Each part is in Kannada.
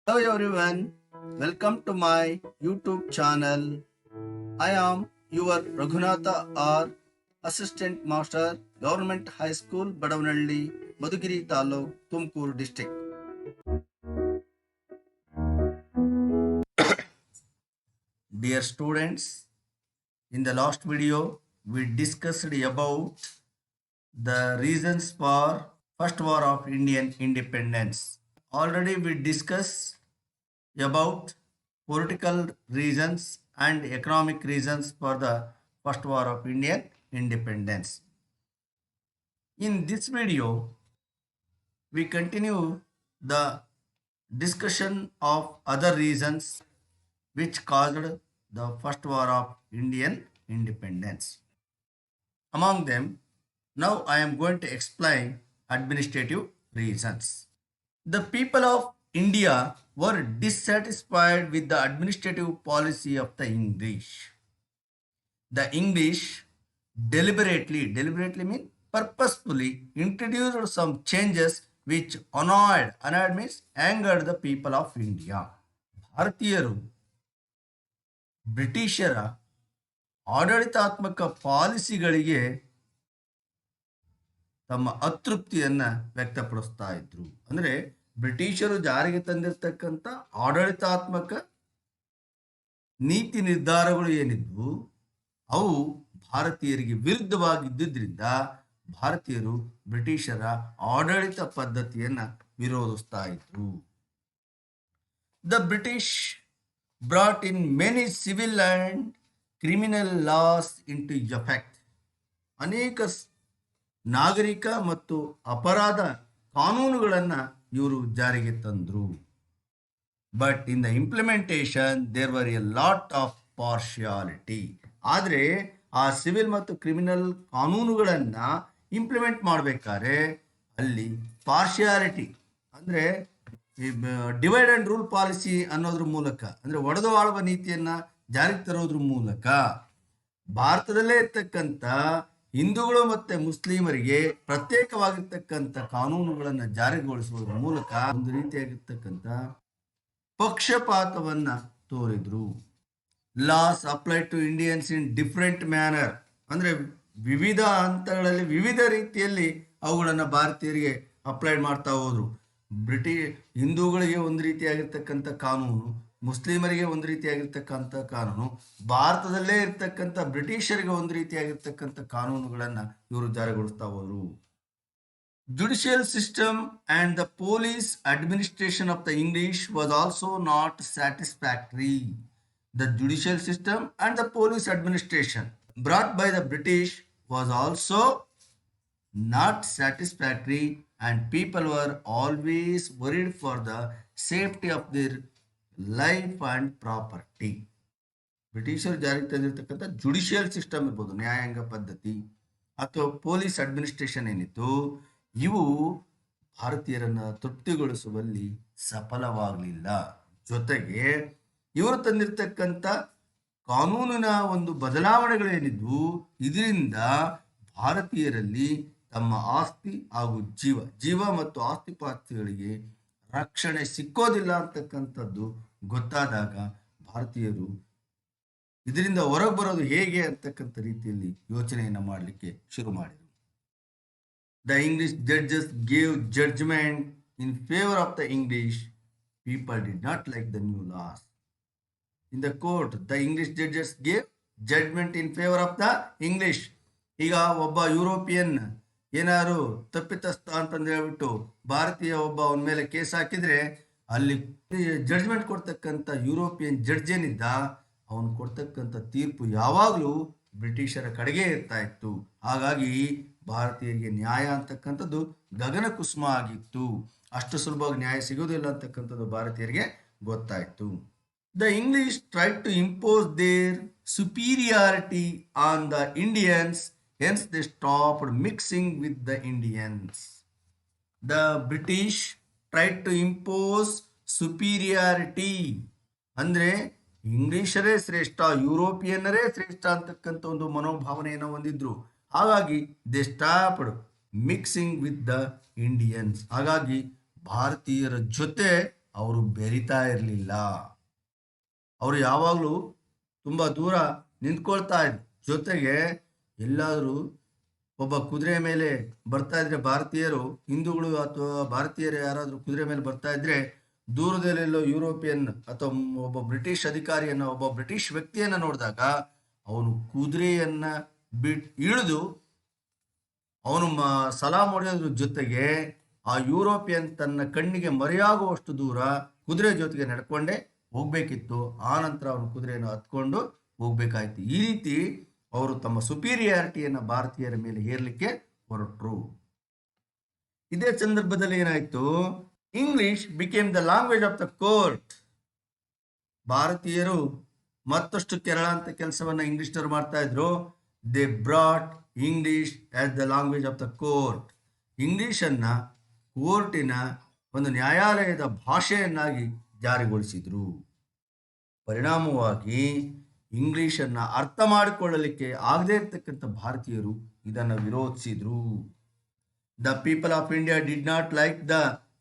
Hello everyone, welcome to my YouTube channel. I am your Raghunatha R, Assistant Master, Government High School, Badavanalli, Madugiri Taluk, Tumkur District. Dear students, in the last video, we discussed about the reasons for First War of Indian Independence. Already we discussed about political reasons and economic reasons for the First War of Indian Independence. In this video, we continue the discussion of other reasons which caused the First War of Indian Independence. Among them, now I am going to explain administrative reasons. The people of India were dissatisfied with the administrative policy of the English. The English deliberately mean purposefully introduced some changes which annoyed means angered the people of India. ಭಾರತೀಯರು ಬ್ರಿಟಿಷರ ಆಡಳಿತಾತ್ಮಕ ಪಾಲಿಸಿಗಳಿಗೆ ತಮ್ಮ ಅತೃಪ್ತಿಯನ್ನ ವ್ಯಕ್ತಪಡಿಸ್ತಾ ಇದ್ರು. ಅಂದ್ರೆ ಬ್ರಿಟಿಷರು ಜಾರಿಗೆ ತಂದಿರತಕ್ಕಂಥ ಆಡಳಿತಾತ್ಮಕ ನೀತಿ ನಿರ್ಧಾರಗಳು ಏನಿದ್ವು ಅವು ಭಾರತೀಯರಿಗೆ ವಿರುದ್ಧವಾಗಿದ್ದರಿಂದ ಭಾರತೀಯರು ಬ್ರಿಟಿಷರ ಆಡಳಿತ ಪದ್ಧತಿಯನ್ನ ವಿರೋಧಿಸ್ತಾ ಇದ್ರು. The British brought in many civil and criminal laws into effect. ಅನೇಕ ನಾಗರಿಕ ಮತ್ತು ಅಪರಾಧ ಕಾನೂನುಗಳನ್ನು ಇವರು ಜಾರಿಗೆ ತಂದರು. But in the implementation there were a lot of partiality. ಆದರೆ ಆ ಸಿವಿಲ್ ಮತ್ತು ಕ್ರಿಮಿನಲ್ ಕಾನೂನುಗಳನ್ನು ಇಂಪ್ಲಿಮೆಂಟ್ ಮಾಡಬೇಕಾದ್ರೆ ಅಲ್ಲಿ ಪಾರ್ಶಿಯಾಲಿಟಿ ಅಂದರೆ ಡಿವೈಡ್ ಅಂಡ್ ರೂಲ್ ಪಾಲಿಸಿ ಅನ್ನೋದ್ರ ಮೂಲಕ ಅಂದರೆ ಒಡೆದು ಆಳುವ ನೀತಿಯನ್ನು ಜಾರಿಗೆ ತರೋದ್ರ ಮೂಲಕ ಭಾರತದಲ್ಲೇ ಇರ್ತಕ್ಕಂಥ ಹಿಂದೂಗಳು ಮತ್ತು ಮುಸ್ಲಿಮರಿಗೆ ಪ್ರತ್ಯೇಕವಾಗಿರ್ತಕ್ಕಂಥ ಕಾನೂನುಗಳನ್ನು ಜಾರಿಗೊಳಿಸುವುದರ ಮೂಲಕ ಒಂದು ರೀತಿಯಾಗಿರ್ತಕ್ಕಂಥ ಪಕ್ಷಪಾತವನ್ನು ತೋರಿದ್ರು. Laws apply to Indians in different manner ಅಂದರೆ ವಿವಿಧ ಹಂತಗಳಲ್ಲಿ ವಿವಿಧ ರೀತಿಯಲ್ಲಿ ಅವುಗಳನ್ನು ಭಾರತೀಯರಿಗೆ ಅಪ್ಲೈ ಮಾಡ್ತಾ ಹೋದ್ರು. ಹಿಂದೂಗಳಿಗೆ ಒಂದು ರೀತಿಯಾಗಿರ್ತಕ್ಕಂಥ ಕಾನೂನು, ಮುಸ್ಲಿಮರಿಗೆ ಒಂದು ರೀತಿಯಾಗಿರ್ತಕ್ಕಂಥ ಕಾನೂನು, ಭಾರತದಲ್ಲೇ ಇರ್ತಕ್ಕಂಥ ಬ್ರಿಟಿಷರಿಗೆ ಒಂದು ರೀತಿಯಾಗಿರ್ತಕ್ಕಂಥ ಕಾನೂನುಗಳನ್ನು ಇವರು ಜಾರಿಗೊಳಿಸ್ತಾ ಹೋದರು. Judicial system and the police administration of the English was also not satisfactory. The judicial system and the police administration brought by the British was also not satisfactory, and people were always worried for the safety of their life and property. ಬ್ರಿಟಿಷರು ಜಾರಿಗೆ ತಂದಿರತಕ್ಕಂಥ ಜುಡಿಷಿಯಲ್ ಸಿಸ್ಟಮ್ ಇರ್ಬೋದು, ನ್ಯಾಯಾಂಗ ಪದ್ಧತಿ ಅಥವಾ ಪೊಲೀಸ್ ಅಡ್ಮಿನಿಸ್ಟ್ರೇಷನ್ ಏನಿತ್ತು, ಇವು ಭಾರತೀಯರನ್ನು ತೃಪ್ತಿಗೊಳಿಸುವಲ್ಲಿ ಸಫಲವಾಗಲಿಲ್ಲ. ಜೊತೆಗೆ ಇವರು ತಂದಿರತಕ್ಕಂಥ ಕಾನೂನಿನ ಒಂದು ಬದಲಾವಣೆಗಳೇನಿದ್ವು, ಇದರಿಂದ ಭಾರತೀಯರಲ್ಲಿ ತಮ್ಮ ಆಸ್ತಿ ಹಾಗೂ ಜೀವ ಮತ್ತು ಆಸ್ತಿಪಾಸ್ತಿಗಳಿಗೆ ರಕ್ಷಣೆ ಸಿಕ್ಕೋದಿಲ್ಲ ಅಂತಕ್ಕಂಥದ್ದು ಗೊತ್ತಾದಾಗ ಭಾರತೀಯರು ಇದರಿಂದ ಹೊರಗೆ ಬರೋದು ಹೇಗೆ ಅಂತಕ್ಕಂಥ ರೀತಿಯಲ್ಲಿ ಯೋಚನೆಯನ್ನು ಮಾಡಲಿಕ್ಕೆ ಶುರು ಮಾಡಿದರು. The English judges gave judgement in favour of the English. People did not like the new laws. In the court, the English judges gave judgment in favor of the English. ಈಗ ಒಬ್ಬ ಯುರೋಪಿಯನ್ ಏನಾದ್ರು ತಪ್ಪಿತಸ್ಥ ಅಂತಂದು ಹೇಳ್ಬಿಟ್ಟು ಭಾರತೀಯ ಒಬ್ಬ ಅವನ ಮೇಲೆ ಕೇಸ್ ಹಾಕಿದ್ರೆ ಅಲ್ಲಿ ಜಡ್ಜ್ಮೆಂಟ್ ಕೊಡ್ತಕ್ಕಂಥ ಯುರೋಪಿಯನ್ ಜಡ್ಜ್ ಏನಿದ್ದ ಅವನು ಕೊಡ್ತಕ್ಕಂಥ ತೀರ್ಪು ಯಾವಾಗಲೂ ಬ್ರಿಟಿಷರ ಕಡೆಗೆ ಇರ್ತಾ ಇತ್ತು. ಹಾಗಾಗಿ ಭಾರತೀಯರಿಗೆ ನ್ಯಾಯ ಅಂತಕ್ಕಂಥದ್ದು ಗಗನ ಕುಸುಮ ಆಗಿತ್ತು. ಅಷ್ಟು ಸುಲಭವಾಗಿ ನ್ಯಾಯ ಸಿಗೋದಿಲ್ಲ ಅಂತಕ್ಕಂಥದ್ದು ಭಾರತೀಯರಿಗೆ ಗೊತ್ತಾಯಿತು. The English tried to impose their superiority on the Indians, hence they stopped mixing with the Indians. The British tried to impose superiority. ಅಂದರೆ ಇಂಗ್ಲಿಷರೇ ಶ್ರೇಷ್ಠ, ಯುರೋಪಿಯನ್ನರೇ ಶ್ರೇಷ್ಠ ಅಂತಕ್ಕಂಥ ಒಂದು ಮನೋಭಾವನೆಯನ್ನು ಹೊಂದಿದ್ರು. ಹಾಗಾಗಿ they stopped mixing with the Indians. ಹಾಗಾಗಿ ಭಾರತೀಯರ ಜೊತೆ ಅವರು ಬೆರಿತಾ ಇರಲಿಲ್ಲ. ಅವರು ಯಾವಾಗಲೂ ತುಂಬ ದೂರ ನಿಂತ್ಕೊಳ್ತಾ ಇದ್ರು. ಜೊತೆಗೆ ಎಲ್ಲಾದರೂ ಒಬ್ಬ ಕುದುರೆ ಮೇಲೆ ಬರ್ತಾ ಇದ್ರೆ ಭಾರತೀಯರು, ಹಿಂದೂಗಳು ಅಥವಾ ಭಾರತೀಯರು ಯಾರಾದರೂ ಕುದುರೆ ಮೇಲೆ ಬರ್ತಾ ಇದ್ರೆ ದೂರದಲ್ಲೆಲ್ಲೋ ಯುರೋಪಿಯನ್ ಅಥವಾ ಒಬ್ಬ ಬ್ರಿಟಿಷ್ ಅಧಿಕಾರಿಯನ್ನ, ಒಬ್ಬ ಬ್ರಿಟಿಷ್ ವ್ಯಕ್ತಿಯನ್ನ ನೋಡಿದಾಗ ಅವನು ಕುದುರೆಯನ್ನ ಇಳಿದು ಅವನು ಸಲಾಂ ಹೊಡೆಯೋದ್ರ ಜೊತೆಗೆ ಆ ಯುರೋಪಿಯನ್ ತನ್ನ ಕಣ್ಣಿಗೆ ಮರೆಯಾಗುವಷ್ಟು ದೂರ ಕುದುರೆ ಜೊತೆಗೆ ನಡ್ಕೊಂಡೇ ಹೋಗ್ಬೇಕಿತ್ತು. ಆ ನಂತರ ಅವನು ಕುದುರೆಯನ್ನು ಹತ್ಕೊಂಡು ಹೋಗ್ಬೇಕಾಯ್ತು. ಈ ರೀತಿ ಅವರು ತಮ್ಮ ಸುಪೀರಿಯಾರಿಟಿಯನ್ನ ಭಾರತೀಯರ ಮೇಲೆ ಹೇರ್ಲಿಕ್ಕೆ ಹೊರಟರು. ಇದೇ ಸಂದರ್ಭದಲ್ಲಿ ಏನಾಯ್ತು, English became the language of the court. ಭಾರತೀಯರು ಮತ್ತಷ್ಟು ಕೆರಳಂತ ಕೆಲಸವನ್ನ ಇಂಗ್ಲಿಷ್ನವರು ಮಾಡ್ತಾ ಇದ್ರು. They brought English as the language of the court. ಇಂಗ್ಲಿಷನ್ನ ಕೋರ್ಟಿನ ಒಂದು ನ್ಯಾಯಾಲಯದ ಭಾಷೆಯನ್ನಾಗಿ ಜಾರಿಗೊಳಿಸಿದ್ರು. ಪರಿಣಾಮವಾಗಿ ಇಂಗ್ಲಿಷನ್ನ ಅರ್ಥ ಮಾಡಿಕೊಳ್ಳಲಿಕ್ಕೆ ಆಗದೇ ಇರ್ತಕ್ಕಂಥ ಭಾರತೀಯರು ಇದನ್ನು ವಿರೋಧಿಸಿದ್ರು. The people of India did not like the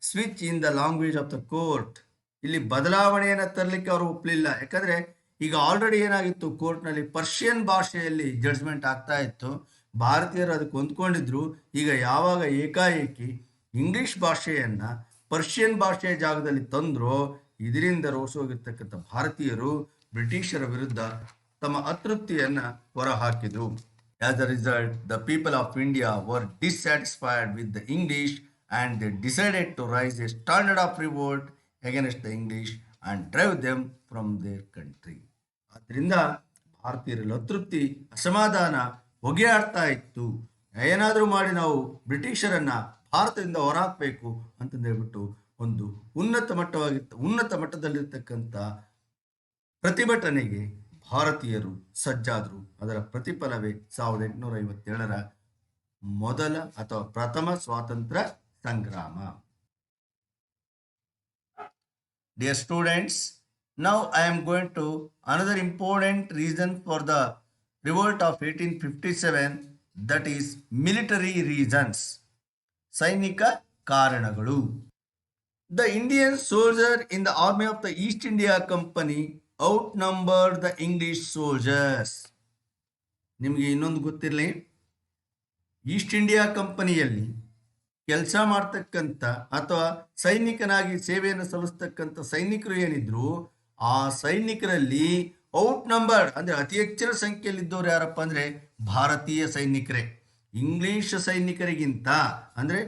switch in the language of the court. ಇಲ್ಲಿ ಬದಲಾವಣೆಯನ್ನು ತರಲಿಕ್ಕೆ ಅವರು ಒಪ್ಪಲಿಲ್ಲ. ಯಾಕಂದ್ರೆ ಈಗ ಆಲ್ರೆಡಿ ಏನಾಗಿತ್ತು, ಕೋರ್ಟ್ನಲ್ಲಿ ಪರ್ಷಿಯನ್ ಭಾಷೆಯಲ್ಲಿ ಜಡ್ಜ್ಮೆಂಟ್ ಆಗ್ತಾ ಇತ್ತು. ಭಾರತೀಯರು ಅದಕ್ಕೆ ಹೊಂದ್ಕೊಂಡಿದ್ರು. ಈಗ ಯಾವಾಗ ಏಕಾಏಕಿ ಇಂಗ್ಲಿಷ್ ಭಾಷೆಯನ್ನ ಪರ್ಷಿಯನ್ ಭಾಷೆಯ ಜಾಗದಲ್ಲಿ ತಂದ್ರೋ, ಇದರಿಂದ ರೋಸೋಗಿರ್ತಕ್ಕಂಥ ಭಾರತೀಯರು ಬ್ರಿಟಿಷರ ವಿರುದ್ಧ ತಮ್ಮ ಅತೃಪ್ತಿಯನ್ನ ಹೊರಹಾಕಿದ್ರು. As a result, the people of India were dissatisfied with the English and they decided to raise a standard of revolt against the English and drive them from their country. ಆದ್ದರಿಂದ ಭಾರತೀಯರಲ್ಲಿ ಅತೃಪ್ತಿ, ಅಸಮಾಧಾನ ಹೊಗೆಯಾಡ್ತಾ ಇತ್ತು. ಏನಾದರೂ ಮಾಡಿ ನಾವು ಬ್ರಿಟಿಷರನ್ನ ಭಾರತದಿಂದ ಹೊರಹಾಕಬೇಕು ಅಂತಂದೇಳ್ಬಿಟ್ಟು ಒಂದು ಉನ್ನತ ಮಟ್ಟದಲ್ಲಿರ್ತಕ್ಕಂಥ ಪ್ರತಿಭಟನೆಗೆ ಭಾರತೀಯರು ಸಜ್ಜಾದರು. ಅದರ ಪ್ರತಿಫಲವೇ 1857ರ ಮೊದಲ ಅಥವಾ ಪ್ರಥಮ ಸ್ವಾತಂತ್ರ್ಯ ಸಂಗ್ರಾಮ. Dear students, now I am going to another important reason for the revolt of 1857, that is military reasons. ಸೈನಿಕ ಕಾರಣಗಳು. The Indian soldier in the army of the East India Company outnumbered the English soldiers. ನಿಮಗೆ ಇನ್ನೊಂದು ಗೊತ್ತಿರಲಿ, ಈಸ್ಟ್ ಇಂಡಿಯಾ ಕಂಪನಿಯಲ್ಲಿ ಕೆಲಸ ಮಾಡ್ತಕ್ಕಂಥ ಅಥವಾ ಸೈನಿಕನಾಗಿ ಸೇವೆಯನ್ನು ಸಲ್ಲಿಸ್ತಕ್ಕಂಥ ಸೈನಿಕರು ಏನಿದ್ರು, ಆ ಸೈನಿಕರಲ್ಲಿ ಔಟ್ ನಂಬರ್ಡ್ ಅಂದ್ರೆ ಅತಿ ಹೆಚ್ಚಿನ ಸಂಖ್ಯೆಯಲ್ಲಿದ್ದವರು ಯಾರಪ್ಪ ಅಂದ್ರೆ ಭಾರತೀಯ ಸೈನಿಕರೇ. ಇಂಗ್ಲಿಷ್ ಸೈನಿಕರಿಗಿಂತ ಅಂದ್ರೆ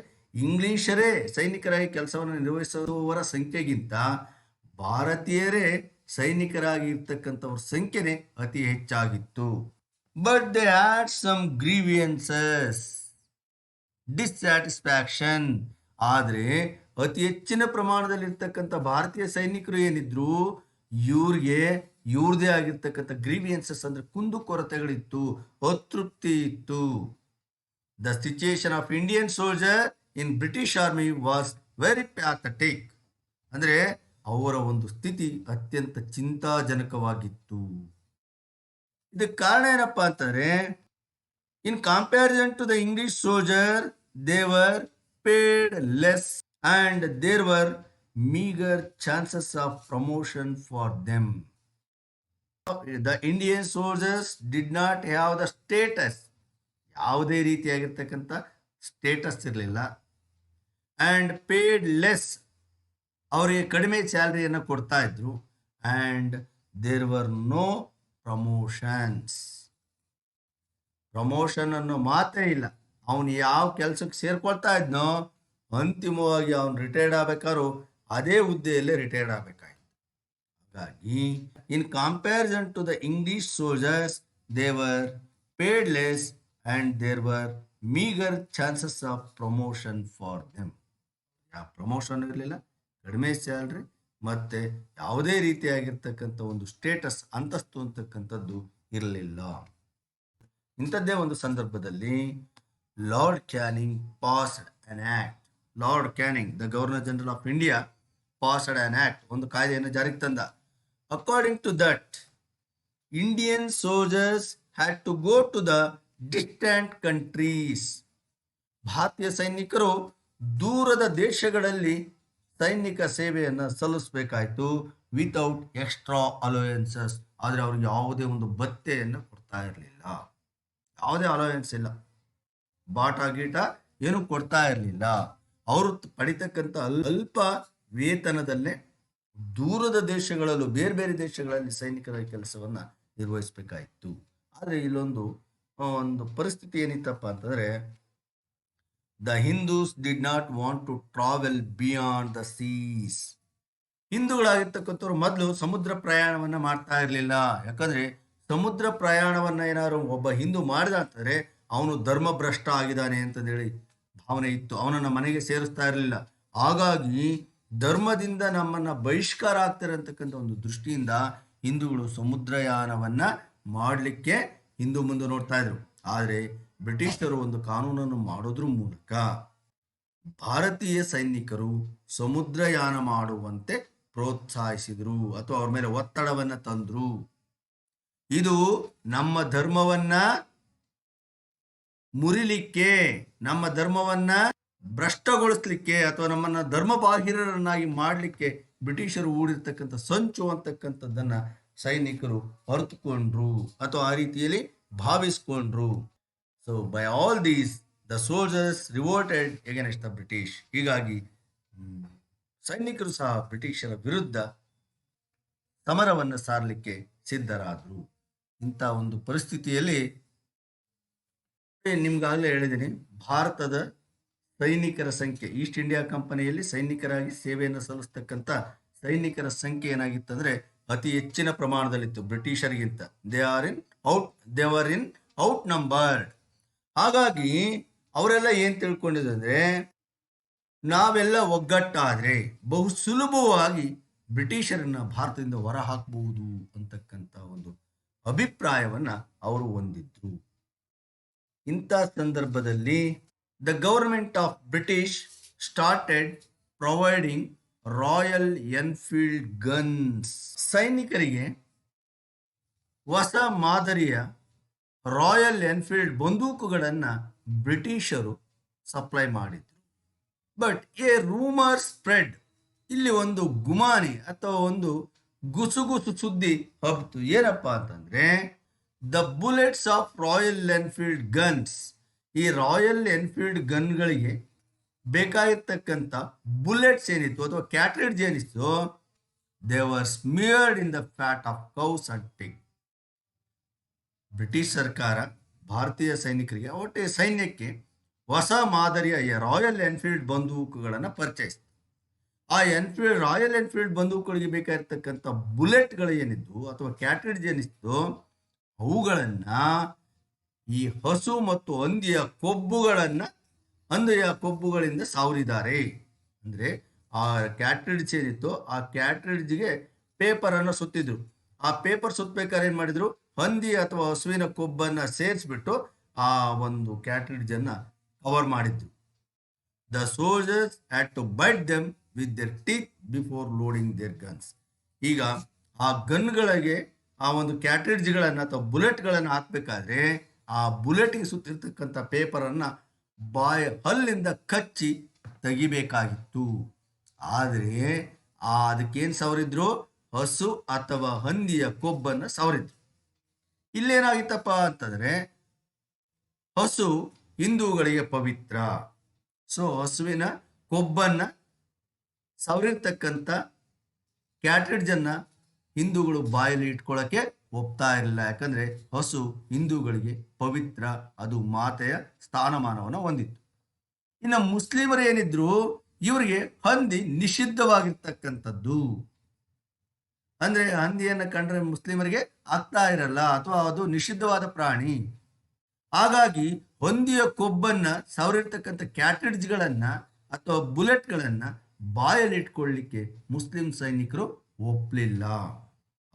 ಇಂಗ್ಲಿಷರೇ ಸೈನಿಕರಾಗಿ ಕೆಲಸವನ್ನು ನಿರ್ವಹಿಸುವವರ ಸಂಖ್ಯೆಗಿಂತ ಭಾರತೀಯರೇ ಸೈನಿಕರಾಗಿ ಇರ್ತಕ್ಕಂಥವ್ರ ಸಂಖ್ಯೆನೇ ಅತಿ ಹೆಚ್ಚಾಗಿತ್ತು. But they had some grievances, dissatisfaction. ಆದರೆ ಅತಿ ಹೆಚ್ಚಿನ ಪ್ರಮಾಣದಲ್ಲಿರ್ತಕ್ಕಂಥ ಭಾರತೀಯ ಸೈನಿಕರು ಏನಿದ್ರು, ಇವ್ರದೇ ಆಗಿರ್ತಕ್ಕಂಥ ಗ್ರೀವಿಯನ್ಸಸ್ ಅಂದ್ರೆ ಕುಂದುಕೊರತೆಗಳಿತ್ತು, ಅತೃಪ್ತಿ ಇತ್ತು. The situation of Indian soldier in British army was very pathetic. ಅಂದ್ರೆ ಅವರ ಒಂದು ಸ್ಥಿತಿ ಅತ್ಯಂತ ಚಿಂತಾಜನಕವಾಗಿತ್ತು. ಇದಕ್ಕೆ ಕಾರಣ ಏನಪ್ಪಾ ಅಂತಂದ್ರೆ, in comparison to the English soldier, they were paid less and there were meager chances of promotion for them. The Indian soldiers did not have the status, ಯಾವುದೇ ರೀತಿಯಾಗಿರ್ತಕ್ಕಂಥ ಸ್ಟೇಟಸ್ ಇರಲಿಲ್ಲ. ಆ್ಯಂಡ್ ಪೇಡ್ ಲೆಸ್, ಅವರಿಗೆ ಕಡಿಮೆ ಸ್ಯಾಲರಿಯನ್ನು ಕೊಡ್ತಾ ಇದ್ರು. And there were no promotions, promotion ಅನ್ನೋ ಮಾತೇ ಇಲ್ಲ. ಅವನು ಯಾವ ಕೆಲಸಕ್ಕೆ ಸೇರ್ಕೊಳ್ತಾ ಇದ್ನೋ ಅಂತಿಮವಾಗಿ ಅವನು ರಿಟೈರ್ಡ್ ಆಗ್ಬೇಕಾದ್ರು ಅದೇ ಹುದ್ದೆಯಲ್ಲೇ ರಿಟೈರ್ಡ್ ಆಗಬೇಕಾಯ್ತು. ಹಾಗಾಗಿ in comparison to the English soldiers they were paid less and there were meagre chances of promotion for them. ಯಾವ ಪ್ರಮೋಷನ್ ಇರಲಿಲ್ಲ, ಕಡಿಮೆ ಸ್ಯಾಲ್ರಿ, ಮತ್ತೆ ಯಾವುದೇ ರೀತಿಯಾಗಿರ್ತಕ್ಕಂಥ ಒಂದು ಸ್ಟೇಟಸ್, ಅಂತಸ್ತು ಅಂತಕ್ಕಂಥದ್ದು ಇರಲಿಲ್ಲ. ಇಂಥದ್ದೇ ಒಂದು ಸಂದರ್ಭದಲ್ಲಿ Lord Canning passed an act. Lord Canning, the governor general of India, passed an act, ಒಂದು ಕಾಯ್ದೆಯನ್ನು ಜಾರಿಗೆ ತಂದ. According to that, Indian soldiers had to go to the distant countries. ಭಾರತೀಯ ಸೈನಿಕರು ದೂರದ ದೇಶಗಳಲ್ಲಿ ಸೈನಿಕ ಸೇವೆಯನ್ನು ಸಲ್ಲಿಸಬೇಕಾಯ್ತು ವಿತೌಟ್ ಎಕ್ಸ್ಟ್ರಾ ಅಲೋಯನ್ಸಸ್. ಆದರೆ ಅವ್ರಿಗೆ ಯಾವುದೇ ಒಂದು ಭತ್ಯೆಯನ್ನು ಕೊಡ್ತಾ ಇರಲಿಲ್ಲ, ಯಾವುದೇ ಅಲೋಯನ್ಸ್ ಇಲ್ಲ, ಬಾಟ ಗೀಟ ಏನು ಕೊಡ್ತಾ ಇರಲಿಲ್ಲ. ಅವರು ಪಡಿತಕ್ಕಂಥ ಅಲ್ಪ ವೇತನದಲ್ಲೇ ದೂರದ ದೇಶಗಳಲ್ಲೂ ಬೇರೆ ಬೇರೆ ದೇಶಗಳಲ್ಲಿ ಸೈನಿಕರ ಕೆಲಸವನ್ನ ನಿರ್ವಹಿಸಬೇಕಾಯಿತು. ಆದರೆ ಇಲ್ಲೊಂದು ಒಂದು ಪರಿಸ್ಥಿತಿ ಏನಿತ್ತಪ್ಪ ಅಂತಂದ್ರೆ, the Hindus did not want to travel beyond the seas. ಹಿಂದೂಗಳಾಗಿರ್ತಕ್ಕಂಥವ್ರು ಮೊದಲು ಸಮುದ್ರ ಪ್ರಯಾಣವನ್ನ ಮಾಡ್ತಾ ಇರಲಿಲ್ಲ. ಯಾಕಂದ್ರೆ ಸಮುದ್ರ ಪ್ರಯಾಣವನ್ನ ಏನಾದ್ರು ಒಬ್ಬ ಹಿಂದೂ ಮಾಡಿದ ಅಂತಂದ್ರೆ ಅವನು ಧರ್ಮಭ್ರಷ್ಟ ಆಗಿದ್ದಾನೆ ಅಂತಂದೇಳಿ ಭಾವನೆ ಇತ್ತು, ಅವನನ್ನ ಮನೆಗೆ ಸೇರಿಸ್ತಾ ಇರಲಿಲ್ಲ. ಹಾಗಾಗಿ ಧರ್ಮದಿಂದ ನಮ್ಮನ್ನ ಬಹಿಷ್ಕಾರ ಆಗ್ತಾರೆ ಅಂತಕ್ಕಂಥ ಒಂದು ದೃಷ್ಟಿಯಿಂದ ಹಿಂದೂಗಳು ಸಮುದ್ರಯಾನವನ್ನ ಮಾಡಲಿಕ್ಕೆ ಹಿಂದೂ ಮುಂದೆ ನೋಡ್ತಾ ಇದ್ರು. ಆದರೆ ಬ್ರಿಟಿಷರು ಒಂದು ಕಾನೂನನ್ನು ಮಾಡೋದ್ರ ಮೂಲಕ ಭಾರತೀಯ ಸೈನಿಕರು ಸಮುದ್ರಯಾನ ಮಾಡುವಂತೆ ಪ್ರೋತ್ಸಾಹಿಸಿದ್ರು ಅಥವಾ ಅವ್ರ ಮೇಲೆ ಒತ್ತಡವನ್ನ ತಂದ್ರು. ಇದು ನಮ್ಮ ಧರ್ಮವನ್ನ ಮುರಿಲಿಕ್ಕೆ, ನಮ್ಮ ಧರ್ಮವನ್ನ ಭ್ರಷ್ಟಗೊಳಿಸ್ಲಿಕ್ಕೆ ಅಥವಾ ನಮ್ಮನ್ನ ಧರ್ಮಬಾಹಿರರನ್ನಾಗಿ ಮಾಡಲಿಕ್ಕೆ ಬ್ರಿಟಿಷರು ಹೂಡಿರ್ತಕ್ಕಂಥ ಸಂಚು ಅಂತಕ್ಕಂಥದ್ದನ್ನ ಸೈನಿಕರು ಅರ್ಥಕೊಂಡ್ರು ಅಥವಾ ಆ ರೀತಿಯಲ್ಲಿ ಭಾವಿಸ್ಕೊಂಡ್ರು. So by all these the soldiers revolted against the British. ಹೀಗಾಗಿ ಸೈನಿಕರು ಸಹ ಬ್ರಿಟಿಷರ ವಿರುದ್ಧ ಸಮರವನ್ನು ಸಾರಲಿಕ್ಕೆ ಸಿದ್ಧರಾದರು. ಇಂಥ ಒಂದು ಪರಿಸ್ಥಿತಿಯಲ್ಲಿ ನಿಮ್ಗಾಗಲೇ ಹೇಳಿದ್ದೀನಿ, ಭಾರತದ ಸೈನಿಕರ ಸಂಖ್ಯೆ, ಈಸ್ಟ್ ಇಂಡಿಯಾ ಕಂಪನಿಯಲ್ಲಿ ಸೈನಿಕರಾಗಿ ಸೇವೆಯನ್ನು ಸಲ್ಲಿಸ್ತಕ್ಕಂಥ ಸೈನಿಕರ ಸಂಖ್ಯೆ ಏನಾಗಿತ್ತಂದ್ರೆ ಅತಿ ಹೆಚ್ಚಿನ ಪ್ರಮಾಣದಲ್ಲಿತ್ತು ಬ್ರಿಟಿಷರಿಗಿಂತ. They were in outnumbered. ಹಾಗಾಗಿ ಅವರೆಲ್ಲ ಏನ್ ತಿಳ್ಕೊಂಡಿದ್ರೆ, ನಾವೆಲ್ಲ ಒಗ್ಗಟ್ಟಾದ್ರೆ ಬಹು ಸುಲಭವಾಗಿ ಬ್ರಿಟಿಷರನ್ನ ಭಾರತದಿಂದ ಹೊರ ಹಾಕಬಹುದು ಅಂತಕ್ಕಂಥ ಒಂದು ಅಭಿಪ್ರಾಯವನ್ನ ಅವರು ಹೊಂದಿದ್ರು. ಇಂಥ ಸಂದರ್ಭದಲ್ಲಿ the government of British started providing royal Enfield guns. ಸೈನಿಕರಿಗೆ ಹೊಸ ಮಾದರಿಯ ರಾಯಲ್ ಎನ್ಫೀಲ್ಡ್ ಬಂದೂಕುಗಳನ್ನ ಬ್ರಿಟಿಷರು ಸಪ್ಲೈ ಮಾಡಿದ್ರು. ಬಟ್ ಎ ರೂಮರ್ ಸ್ಪ್ರೆಡ್, ಇಲ್ಲಿ ಒಂದು ಗುಮಾನಿ ಅಥವಾ ಒಂದು ಗುಸುಗುಸು ಸುದ್ದಿ ಹಬ್ಬಿತು. ಏನಪ್ಪಾ ಅಂತಂದ್ರೆ, the bullets of Royal Enfield guns, ಈ ರಾಯಲ್ ಎನ್ಫೀಲ್ಡ್ ಗನ್ಗಳಿಗೆ ಬೇಕಾಗಿರ್ತಕ್ಕಂಥ ಬುಲೆಟ್ಸ್ ಏನಿತ್ತು ಅಥವಾ ಕ್ಯಾಟ್ರಿಡ್ಜ್ ಏನಿತ್ತು, they were smeared in the fat of cows and pig. British ಸರ್ಕಾರ ಭಾರತೀಯ ಸೈನಿಕರಿಗೆ, ಒಟ್ಟೆ ಸೈನ್ಯಕ್ಕೆ ಹೊಸ ಮಾದರಿಯ ರಾಯಲ್ ಎನ್ಫೀಲ್ಡ್ ಬಂದೂಕುಗಳನ್ನು ಪರಿಚಯಿಸಿತು. ಆ ರಾಯಲ್ ಎನ್ಫೀಲ್ಡ್ ಬಂದೂಕುಗಳಿಗೆ ಬೇಕಾಗಿರ್ತಕ್ಕಂಥ ಬುಲೆಟ್ಗಳು ಏನಿದ್ದು ಅಥವಾ ಕ್ಯಾಟ್ರಿಡ್ಜ್ ಏನಿತ್ತು, ಅವುಗಳನ್ನ ಈ ಹಸು ಮತ್ತು ಹಂದಿಯ ಕೊಬ್ಬುಗಳಿಂದ ಸಾವರಿದ್ದಾರೆ. ಅಂದ್ರೆ ಆ ಕ್ಯಾಟ್ರಿಡ್ಜ್ ಏನಿತ್ತು, ಆ ಕ್ಯಾಟ್ರಿಡ್ಜ್ಗೆ ಪೇಪರ್ ಅನ್ನು ಸುತ್ತಿದ್ರು. ಆ ಪೇಪರ್ ಸುತ್ತಬೇಕಾದ್ರೆ ಏನ್ ಮಾಡಿದ್ರು, ಹಂದಿ ಅಥವಾ ಹಸುವಿನ ಕೊಬ್ಬನ್ನ ಸೇರಿಸ್ಬಿಟ್ಟು ಆ ಒಂದು ಕ್ಯಾಟ್ರಿಡ್ಜ್ ಅನ್ನ ಕವರ್ ಮಾಡಿದ್ರು. The soldiers had to bite them with their teeth before loading their guns. ಈಗ ಆ ಗನ್ಗಳಿಗೆ ಆ ಒಂದು ಕ್ಯಾಟ್ರಿಡ್ಜ್ಗಳನ್ನ ಅಥವಾ ಬುಲೆಟ್ಗಳನ್ನು ಹಾಕ್ಬೇಕಾದ್ರೆ ಆ ಬುಲೆಟ್ಗೆ ಸುತ್ತಿರ್ತಕ್ಕಂಥ ಪೇಪರ್ ಅನ್ನ ಹಲ್ಲಿಂದ ಕಚ್ಚಿ ತೆಗಿಬೇಕಾಗಿತ್ತು. ಆದರೆ ಅದಕ್ಕೇನು ಸವರಿದ್ರು, ಹಸು ಅಥವಾ ಹಂದಿಯ ಕೊಬ್ಬನ್ನು ಸವರಿದ್ರು. ಇಲ್ಲೇನಾಗಿತ್ತಪ್ಪ ಅಂತಂದ್ರೆ, ಹಸು ಹಿಂದೂಗಳಿಗೆ ಪವಿತ್ರ. ಸೊ ಹಸುವಿನ ಕೊಬ್ಬನ್ನ ಸವರಿರ್ತಕ್ಕಂಥ ಕ್ಯಾಟ್ರಿಡ್ಜ್ ಅನ್ನ ಹಿಂದೂಗಳು ಬಾಯಲ್ಲಿ ಇಟ್ಕೊಳ್ಳೋಕೆ ಒಪ್ತಾ ಇರಲಿಲ್ಲ. ಯಾಕಂದ್ರೆ ಹಸು ಹಿಂದೂಗಳಿಗೆ ಪವಿತ್ರ, ಅದು ಮಾತೆಯ ಸ್ಥಾನಮಾನವನ್ನು ಹೊಂದಿತ್ತು. ಇನ್ನು ಮುಸ್ಲಿಮರು ಏನಿದ್ರು, ಇವರಿಗೆ ಹಂದಿ ನಿಷಿದ್ಧವಾಗಿರ್ತಕ್ಕಂಥದ್ದು. ಅಂದ್ರೆ ಹಂದಿಯನ್ನು ಕಂಡ್ರೆ ಮುಸ್ಲಿಮರಿಗೆ ಆಗ್ತಾ ಇರಲ್ಲ ಅಥವಾ ಅದು ನಿಷಿದ್ಧವಾದ ಪ್ರಾಣಿ. ಹಾಗಾಗಿ ಹಂದಿಯ ಕೊಬ್ಬನ್ನ ಸವರಿರ್ತಕ್ಕಂಥ ಕ್ಯಾಟ್ರಿಡ್ಜ್ಗಳನ್ನ ಅಥವಾ ಬುಲೆಟ್ಗಳನ್ನ ಬಾಯಲ್ಲಿ ಇಟ್ಕೊಳ್ಳಿಕ್ಕೆ ಮುಸ್ಲಿಂ ಸೈನಿಕರು ಒಪ್ಪಲಿಲ್ಲ.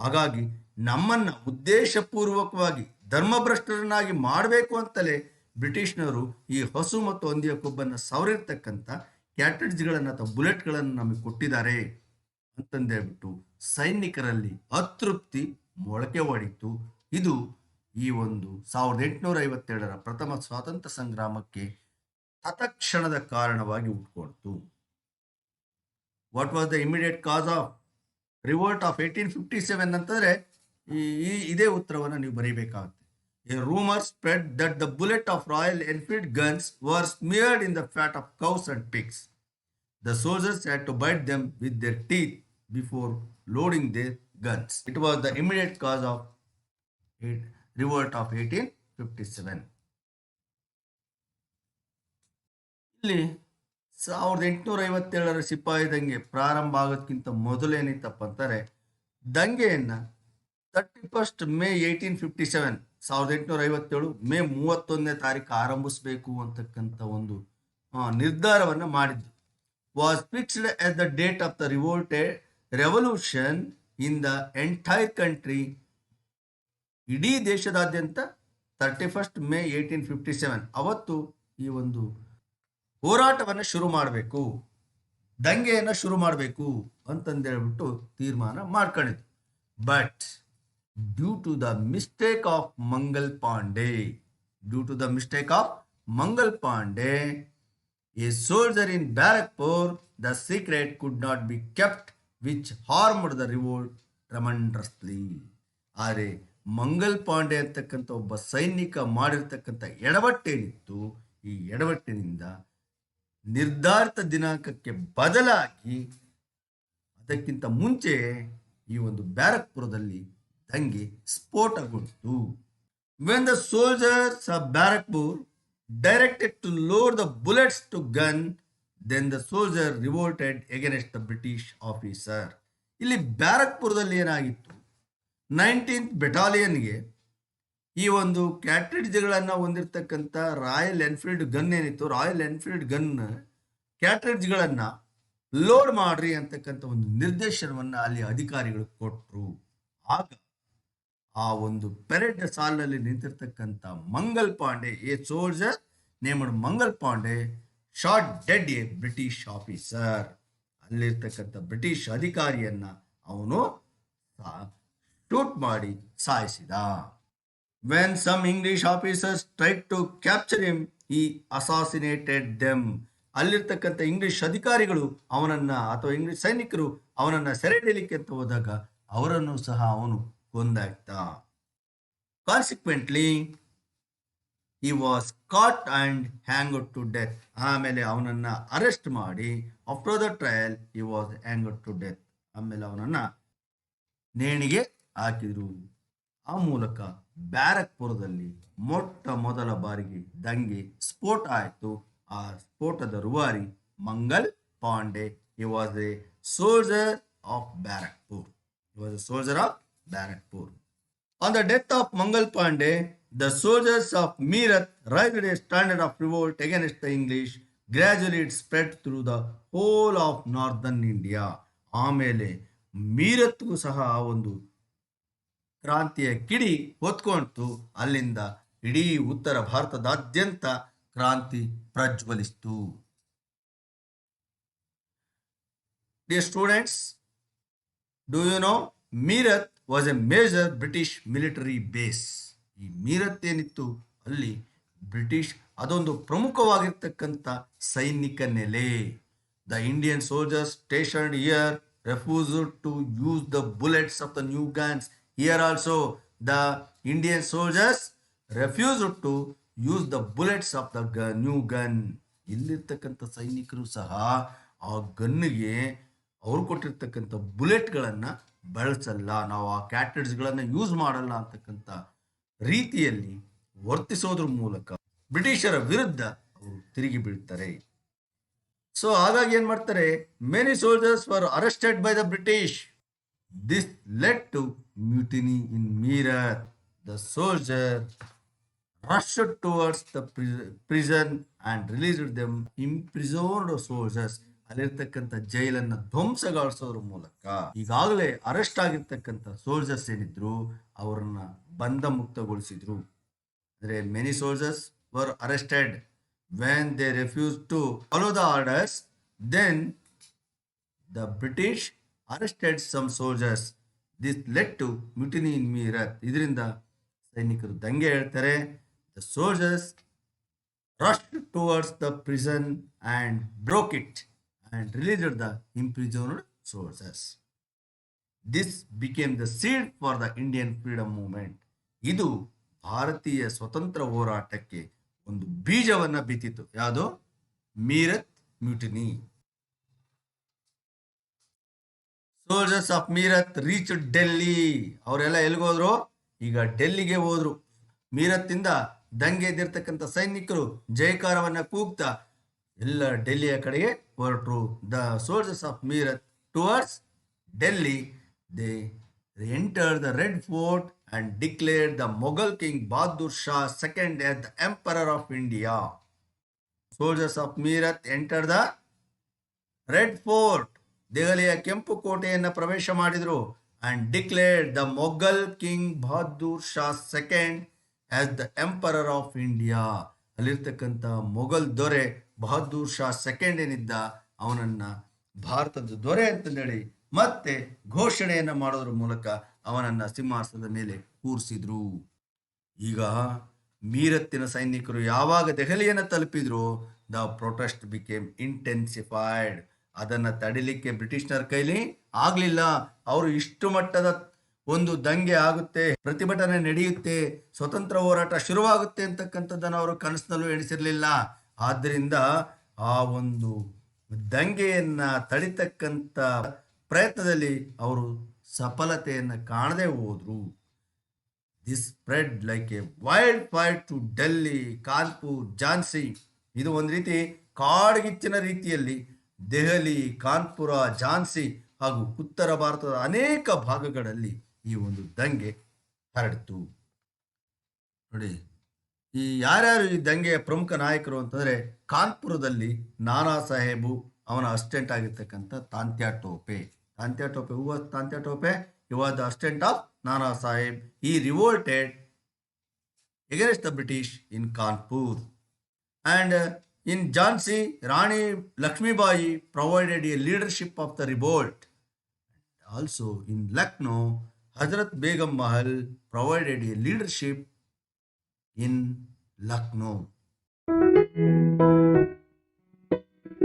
ಹಾಗಾಗಿ ನಮ್ಮನ್ನ ಉದ್ದೇಶಪೂರ್ವಕವಾಗಿ ಧರ್ಮಭ್ರಷ್ಟರನ್ನಾಗಿ ಮಾಡಬೇಕು ಅಂತಲೇ ಬ್ರಿಟಿಷ್ನವರು ಈ ಹಸು ಮತ್ತು ಹಂದಿಯ ಕೊಬ್ಬನ್ನು ಸವರಿರ್ತಕ್ಕಂಥ ಕ್ಯಾಟ್ರಿಡ್ಜ್ಗಳನ್ನು ಅಥವಾ ಬುಲೆಟ್ಗಳನ್ನು ನಮಗೆ ಕೊಟ್ಟಿದ್ದಾರೆ ಅಂತಂದೇಳ್ಬಿಟ್ಟು ಸೈನಿಕರಲ್ಲಿ ಅತೃಪ್ತಿ ಮೊಳಕೆ ಹೊಡಿತು. ಇದು ಈ ಒಂದು 1857ರ ಪ್ರಥಮ ಸ್ವಾತಂತ್ರ್ಯ ಸಂಗ್ರಾಮಕ್ಕೆ ತತ್ಕ್ಷಣದ ಕಾರಣವಾಗಿ ಹುಟ್ಕೊಳ್ತು. What was the immediate cause of revolt of 1857 ಅಂತಂದ್ರೆ ಇದೇ ಉತ್ತರವನ್ನು ನೀವು ಬರೀಬೇಕಾಗುತ್ತೆ. A rumor spread that the bullet of Royal Enfield guns were smeared in the fat of cows and pigs. The soldiers had to bite them with their teeth before loading their guns. It was the immediate cause of revolt of 1857. ಇಲ್ಲಿ 1857ರ ಸಿಪಾಯಿ ದಂಗೆ ಪ್ರಾರಂಭ ಆಗೋದಕ್ಕಿಂತ ಮೊದಲೇನಿತ್ತಪ್ಪ ಅಂತಾರೆ, ದಂಗೆಯನ್ನು 31st May 1857 1857 ಮೇ 31ನೇ ತಾರೀಕು ಆರಂಭಿಸಬೇಕು ಅಂತಕ್ಕಂಥ ಒಂದು ನಿರ್ಧಾರವನ್ನು ಮಾಡಿದ್ದು. Was fixed as the date of the revolution in the entire country. ಇಡೀ ದೇಶದಾದ್ಯಂತ 31st May 1857 ಅವತ್ತು ಈ ಒಂದು ಹೋರಾಟವನ್ನು ಶುರು ಮಾಡಬೇಕು, ದಂಗೆಯನ್ನು ಶುರು ಮಾಡಬೇಕು ಅಂತಂದೇಳ್ಬಿಟ್ಟು ತೀರ್ಮಾನ ಮಾಡ್ಕೊಂಡಿದ್ದು. But due to the mistake of Mangal Pandey, a soldier in Barrackpore, the secret could not be kept, which harmed the revolt tremendously. ಆದರೆ ಮಂಗಲ್ ಪಾಂಡೆ ಅಂತಕ್ಕಂಥ ಒಬ್ಬ ಸೈನಿಕ ಮಾಡಿರ್ತಕ್ಕಂಥ ಎಡವಟ್ಟೇನಿತ್ತು, ಈ ಎಡವಟ್ಟಿನಿಂದ ನಿರ್ಧಾರಿತ ದಿನಾಂಕಕ್ಕೆ ಬದಲಾಗಿ ಅದಕ್ಕಿಂತ ಮುಂಚೆ ಈ ಒಂದು ಬ್ಯಾರಕ್ಪುರದಲ್ಲಿ ದಂಗೆ ಸ್ಫೋಟಗೊಂಡಿತು. When the soldiers of Barrackpur directed to load the bullets to gun, then the soldier revolted against the British officer. ಇಲ್ಲಿ ಬ್ಯಾರಕ್ಪುರದಲ್ಲಿ ಏನಾಗಿತ್ತು, 19th ಬೆಟಾಲಿಯನ್ಗೆ ಈ ಒಂದು ಕ್ಯಾಟ್ರಿಡ್ಜ್ಗಳನ್ನು ಹೊಂದಿರತಕ್ಕಂಥ ರಾಯಲ್ ಎನ್ಫೀಲ್ಡ್ ಗನ್ ಏನಿತ್ತು, ರಾಯಲ್ ಎನ್ಫೀಲ್ಡ್ ಗನ್ ಕ್ಯಾಟ್ರಿಡ್ಜ್ಗಳನ್ನು ಲೋಡ್ ಮಾಡ್ರಿ ಅಂತಕ್ಕಂಥ ಒಂದು ನಿರ್ದೇಶನವನ್ನು ಅಲ್ಲಿ ಅಧಿಕಾರಿಗಳು ಕೊಟ್ಟರು. ಆಗ ಆ ಒಂದು ಪೆರೇಡ್ ಸಾಲಿನಲ್ಲಿ ನಿಂತಿರ್ತಕ್ಕಂಥ Mangal Pandey, a soldier named Mangal Pandey, shot dead a British officer. ಅಲ್ಲಿರ್ತಕ್ಕಂಥ ಬ್ರಿಟಿಷ್ ಅಧಿಕಾರಿಯನ್ನ ಅವನು ಶೂಟ್ ಮಾಡಿ ಸಾಯಿಸಿದ. When some English officers tried to capture him, he assassinated them. ಅಲ್ಲಿರ್ತಕ್ಕಂಥ ಇಂಗ್ಲಿಷ್ ಅಧಿಕಾರಿಗಳು ಅವನನ್ನ ಅಥವಾ ಇಂಗ್ಲಿಷ್ ಸೈನಿಕರು ಅವನನ್ನ ಸೆರೆ ಹಿಡಿಯಲಿಕ್ಕೆ ಅಂತ ಹೋದಾಗ ಅವರನ್ನು ಸಹ ಅವನು ಕೊಂದಾಕ್ತ. Consequently he was caught and hanged to death. ಆಮೇಲೆ ಅವನನ್ನ ಅರೆಸ್ಟ್ ಮಾಡಿ after the trial he was hanged to death. ಆಮೇಲೆ ಅವನನ್ನ ನೇಣಿಗೆ ಹಾಕಿದ್ರು. ಆ ಮೂಲಕ ಬ್ಯಾರಕ್ಪುರದಲ್ಲಿ ಮೊಟ್ಟ ಮೊದಲ ಬಾರಿಗೆ ದಂಗೆ ಸ್ಫೋಟ ಆಯಿತು. ಆ ಸ್ಫೋಟದ ರೂವಾರಿ Mangal Pandey. he was a soldier of Barrackpur. On the death of Mangal Pandey, the soldiers of Meerut raised a standard of revolt against the English. Gradually it spread through the whole of northern India. ಆಮೇಲೆ ಮೀರತ್ಗೂ ಸಹ ಒಂದು ಕ್ರಾಂತಿಯ ಕಿಡಿ ಹೊತ್ಕೊಂತು. ಅಲ್ಲಿಂದ ಇಡೀ ಉತ್ತರ ಭಾರತದಾದ್ಯಂತ ಕ್ರಾಂತಿ ಪ್ರಜ್ವಲಿಸಿತು. Dear students, do you know Meerut was a major British military base. ಈ ಮೀರತ್ ಏನಿತ್ತು ಅಲ್ಲಿ ಬ್ರಿಟಿಷ್ ಅದೊಂದು ಪ್ರಮುಖವಾಗಿರ್ತಕ್ಕಂಥ ಸೈನಿಕ ನೆಲೆ. The Indian soldiers stationed here refused to use the bullets of the new guns. Here also the Indian soldiers refused to use the bullets of the new gun. ಇಲ್ಲಿರ್ತಕ್ಕಂಥ ಸೈನಿಕರು ಸಹ ಆ ಗನ್ನಿಗೆ ಅವ್ರು ಕೊಟ್ಟಿರ್ತಕ್ಕಂಥ ಬುಲೆಟ್ಗಳನ್ನು ಬಳಸಲ್ಲ, ನಾವು ಆ ಕ್ಯಾಟ್ರಿಡ್ಜ್ಗಳನ್ನು ಯೂಸ್ ಮಾಡಲ್ಲ ಅಂತಕ್ಕಂಥ ರೀತಿಯಲ್ಲಿ ವರ್ತಿಸೋದ್ರ ಮೂಲಕ ಬ್ರಿಟಿಷರ ವಿರುದ್ಧ ಅವರು ತಿರುಗಿ ಬೀಳ್ತಾರೆ. ಸೊ ಹಾಗಾಗಿ ಏನ್ ಮಾಡ್ತಾರೆ, many soldiers were arrested by the British. This led to mutiny in Meerut. The soldier rushed towards the prison and released them. Imprisoned soldiers ಅಲ್ಲಿರ್ತಕ್ಕಂಥ ಜೈಲನ್ನು ಧ್ವಂಸಗೊಳಿಸೋದ್ರ ಮೂಲಕ ಈಗಾಗಲೇ ಅರೆಸ್ಟ್ ಆಗಿರ್ತಕ್ಕಂಥ ಸೋಲ್ಜರ್ಸ್ ಏನಿದ್ರು ಅವರನ್ನ ಬಂಧ ಮುಕ್ತಗೊಳಿಸಿದ್ರು. ಅಂದರೆ many soldiers were arrested when they refuse to follow the orders. Then the British arrested some soldiers. This led to mutiny in Meerut. ಇದರಿಂದ ಸೈನಿಕರು ದಂಗೆ ಹೇಳ್ತಾರೆ. The soldiers rushed towards the prison and broke it. and released the imprisoned soldiers. This became the seed for the Indian freedom movement. ಇದು ಭಾರತೀಯ ಸ್ವತಂತ್ರ ಹೋರಾಟಕ್ಕೆ ಒಂದು ಬೀಜವನ್ನ ಬಿತ್ತಿತು. ಯಾವುದು? Meerut mutiny. Soldiers of Meerut reach Delhi. ಅವರೆಲ್ಲ ಎಲ್ಲಿಗೋದ್ರು? ಈಗ ಡೆಲ್ಲಿಗೆ ಹೋದ್ರು. ಮೀರತ್ತಿಂದ ದಂಗೆ ಎದ್ದಿರ್ತಕ್ಕಂಥ ಸೈನಿಕರು ಜಯಕಾರವನ್ನ ಕೂಗ್ತಾ ಎಲ್ಲ ಡೆಲ್ಲಿಯ ಕಡೆಗೆ ಹೊರಟರು. The soldiers of Meerut towards Delhi. They entered the Red Fort and declared the Mughal king Bahadur Shah II as the Emperor of India. Soldiers of Meerut entered the Red Fort. ದೆಹಲಿಯ ಕೆಂಪು ಕೋಟೆಯನ್ನು ಪ್ರವೇಶ ಮಾಡಿದರು. and declared the Mughal king Bahadur Shah II as the Emperor of India. ಅಲ್ಲಿರ್ತಕ್ಕಂಥ ಮೊಘಲ್ ದೊರೆ ಬಹದ್ದೂರ್ ಶಾ ಸೆಕೆಂಡ್ ಏನಿದ್ದ ಅವನನ್ನ ಭಾರತದ ದೊರೆ ಅಂತಂದೇಳಿ ಮತ್ತೆ ಘೋಷಣೆಯನ್ನ ಮಾಡೋದ್ರ ಮೂಲಕ ಅವನನ್ನ ಸಿಂಹಾಸನದ ಮೇಲೆ ಕೂರಿಸಿದ್ರು. ಈಗ ಮೀರತ್ತಿನ ಸೈನಿಕರು ಯಾವಾಗ ದೆಹಲಿಯನ್ನು ತಲುಪಿದ್ರು, ದ ಪ್ರೊಟೆಸ್ಟ್ ಬಿಕೇಮ್ ಇಂಟೆನ್ಸಿಫೈಡ್. ಅದನ್ನ ತಡಿಲಿಕ್ಕೆ ಬ್ರಿಟಿಷ್ನರ ಕೈಲಿ ಆಗ್ಲಿಲ್ಲ. ಅವರು ಇಷ್ಟು ಮಟ್ಟದ ಒಂದು ದಂಗೆ ಆಗುತ್ತೆ, ಪ್ರತಿಭಟನೆ ನಡೆಯುತ್ತೆ, ಸ್ವತಂತ್ರ ಹೋರಾಟ ಶುರುವಾಗುತ್ತೆ ಅಂತಕ್ಕಂಥದ್ದನ್ನು ಅವರು ಕನಸಿನಲ್ಲೂ ಎಣಿಸಿರ್ಲಿಲ್ಲ. ಆದ್ದರಿಂದ ಆ ಒಂದು ದಂಗೆಯನ್ನ ತಡಿತಕ್ಕಂಥ ಪ್ರಯತ್ನದಲ್ಲಿ ಅವರು ಸಫಲತೆಯನ್ನ ಕಾಣದೆ ಹೋದ್ರು. This spread like a wild fire to Delhi, Kanpur, Jhansi. ಇದು ಒಂದು ರೀತಿ ಕಾಡ್ಗಿಚ್ಚಿನ ರೀತಿಯಲ್ಲಿ ದೆಹಲಿ, ಕಾನ್ಪುರ, ಝಾನ್ಸಿ ಹಾಗೂ ಉತ್ತರ ಭಾರತದ ಅನೇಕ ಭಾಗಗಳಲ್ಲಿ ಈ ಒಂದು ದಂಗೆ ಹರಡಿತು. ನೋಡಿ, ಈ ಯಾರ್ಯಾರು ಈ ದಂಗೆಯ ಪ್ರಮುಖ ನಾಯಕರು ಅಂತಂದ್ರೆ, ಕಾನ್ಪುರದಲ್ಲಿ ನಾನಾ ಸಾಹೇಬು, ಅವನ ಅಸಿಸ್ಟೆಂಟ್ ಆಗಿರ್ತಕ್ಕಂಥ Tantya Tope. Who was Tantya Tope? He was the assistant of Nana Saheb. ಈ ರಿವೋಲ್ಟೆಡ್ against the British in Kanpur. And in Jhansi, Rani Lakshmibai provided a leadership of the revolt. Also in Lucknow, Hazrat Begum Mahal provided a leadership in Lucknow.